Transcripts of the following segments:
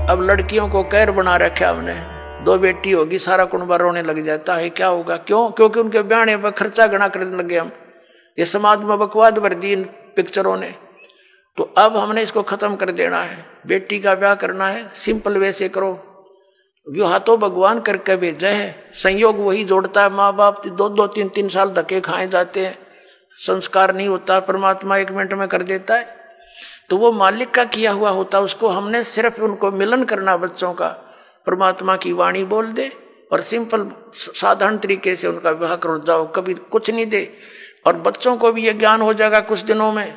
अब लड़कियों को कैर बना रखा हमने, 2 बेटी होगी सारा कुनबा रोने लग जाता है। क्या होगा? क्यों? क्योंकि उनके ब्याहने पर खर्चा गणा करने लगे हम। ये समाज में बकवाद भर दी इन पिक्चरों ने। तो अब हमने इसको खत्म कर देना है। बेटी का ब्याह करना है, सिंपल वे से करो। विवाह तो भगवान करके भेजा है, संयोग वही जोड़ता है। माँ बाप 2-2, 3-3 साल धक्के खाए जाते हैं, संस्कार नहीं होता, परमात्मा 1 मिनट में कर देता है। तो वो मालिक का किया हुआ होता, उसको हमने सिर्फ उनको मिलन करना बच्चों का, परमात्मा की वाणी बोल दे और सिंपल साधारण तरीके से उनका विवाह करो जाओ, कभी कुछ नहीं दे। और बच्चों को भी ये ज्ञान हो जाएगा कुछ दिनों में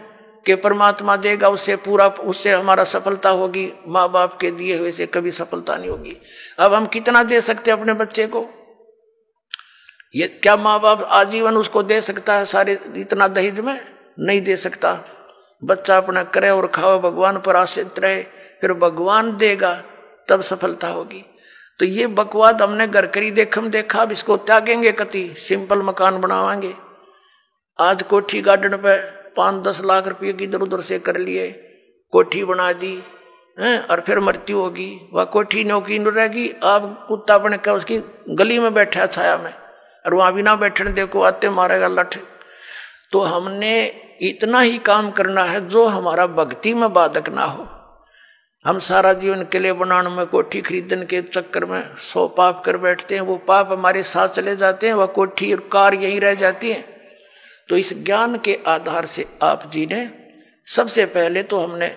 कि परमात्मा देगा, उससे पूरा, उससे हमारा सफलता होगी। माँ बाप के दिए हुए से कभी सफलता नहीं होगी। अब हम कितना दे सकते हैं अपने बच्चे को? ये क्या माँ बाप आजीवन उसको दे सकता है सारे इतना दहेज में? नहीं दे सकता। बच्चा अपना करे और खाओ, भगवान पर आश्रित रहे, फिर भगवान देगा, तब सफलता होगी। तो ये बकवाद हमने घर करी देखम देखा, अब इसको त्यागेंगे कति, सिंपल मकान बनावांगे। आज कोठी गार्डन पे 5-10 लाख रुपये की इधर उधर से कर लिए, कोठी बना दी हैं, और फिर मृत्यु होगी, वह कोठी नौकी न रहेगी। आप कुत्ता बन के उसकी गली में बैठा छाया में, और वहां भी ना बैठने देखो, आते मारेगा लठ। तो हमने इतना ही काम करना है जो हमारा भक्ति में बाधक ना हो। हम सारा जीवन किले बनाने में, कोठी खरीदने के चक्कर में 100 पाप कर बैठते हैं। वो पाप हमारे साथ चले जाते हैं, वह कोठी और कार यहीं रह जाती है। तो इस ज्ञान के आधार से आप जी ने सबसे पहले तो हमने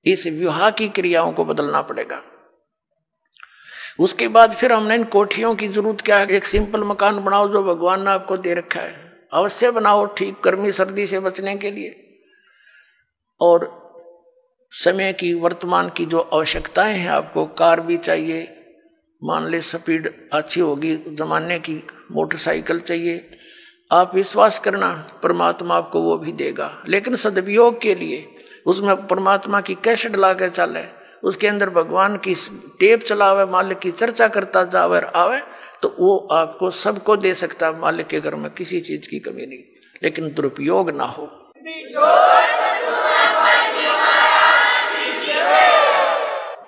इस विवाह की क्रियाओं को बदलना पड़ेगा। उसके बाद फिर हमने इन कोठियों की जरूरत क्या है? एक सिंपल मकान बनाओ जो भगवान ने आपको दे रखा है, अवश्य बनाओ, ठीक गर्मी सर्दी से बचने के लिए। और समय की, वर्तमान की जो आवश्यकताएं हैं, आपको कार भी चाहिए, मान ले स्पीड अच्छी होगी जमाने की, मोटरसाइकिल चाहिए। आप विश्वास करना, परमात्मा आपको वो भी देगा, लेकिन सदुपयोग के लिए उसमें परमात्मा की कैसेट ला के चले, उसके अंदर भगवान की टेप चलावे, मालिक की चर्चा करता जावे और आवे, तो वो आपको सबको दे सकता है। मालिक के घर में किसी चीज की कमी नहीं, लेकिन दुरुपयोग ना हो।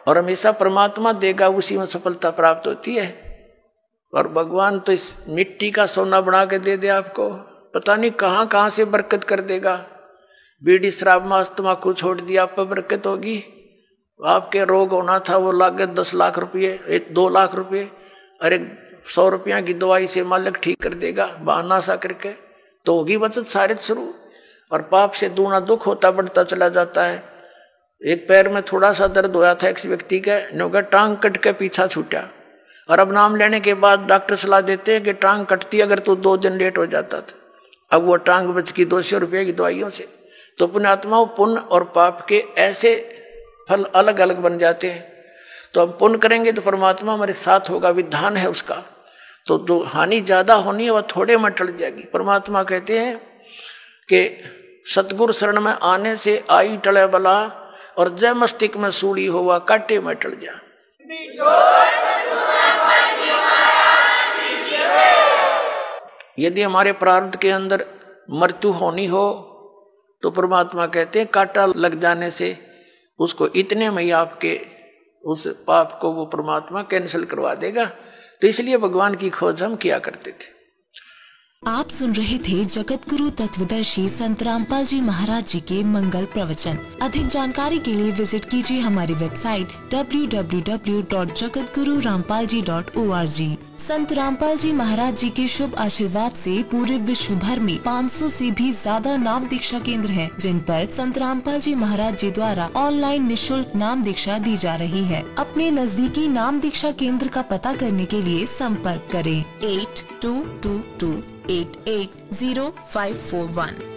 और हमेशा परमात्मा देगा, उसी में सफलता प्राप्त होती है। और भगवान तो इस मिट्टी का सोना बना के दे दे आपको, पता नहीं कहां कहां से बरकत कर देगा। बीड़ी शराब मांस तम्बाकू छोड़ दिया, आप पर बरकत होगी। आपके रोग होना था वो लागे 10 लाख रुपये, 2 लाख रुपये, अरे 100 रुपया की दवाई से मालिक ठीक कर देगा, बहाना सा करके, तो होगी बचत सारे शुरू। और पाप से दूना दुख होता बढ़ता चला जाता है। एक पैर में थोड़ा सा दर्द होया था एक व्यक्ति के, नौका टांग कट के पीछा छूटा, और अब नाम लेने के बाद डॉक्टर सलाह देते हैं कि टांग कटती अगर तो 2 दिन लेट हो जाता था। अब वो टांग बच गई 200 रुपये की दवाइयों से। तो पुण्यात्माओं, पुण्य और पाप के ऐसे फल अलग अलग बन जाते हैं। तो हम पुण्य करेंगे तो परमात्मा हमारे साथ होगा, विधान है उसका। तो जो हानि ज्यादा होनी है वह थोड़े में टल जाएगी। परमात्मा कहते हैं कि सतगुरु शरण में आने से आई टले बला, और जय मस्तिष्क में सूड़ी हुआ काटे में टल जा। यदि हमारे प्रारब्ध के अंदर मृत्यु होनी हो तो परमात्मा कहते हैं कांटा लग जाने से उसको इतने में ही आपके उस पाप को वो परमात्मा कैंसिल करवा देगा। तो इसलिए भगवान की खोज हम किया करते थे। आप सुन रहे थे जगत गुरु तत्वदर्शी संत रामपाल जी महाराज जी के मंगल प्रवचन। अधिक जानकारी के लिए विजिट कीजिए हमारी वेबसाइट www.jagatgururampalji.org। संत रामपाल जी महाराज जी के शुभ आशीर्वाद से पूरे विश्व भर में 500 से भी ज्यादा नाम दीक्षा केंद्र हैं, जिन पर संत रामपाल जी महाराज जी द्वारा ऑनलाइन निशुल्क नाम दीक्षा दी जा रही है। अपने नजदीकी नाम दीक्षा केंद्र का पता करने के लिए संपर्क करें 8222880541।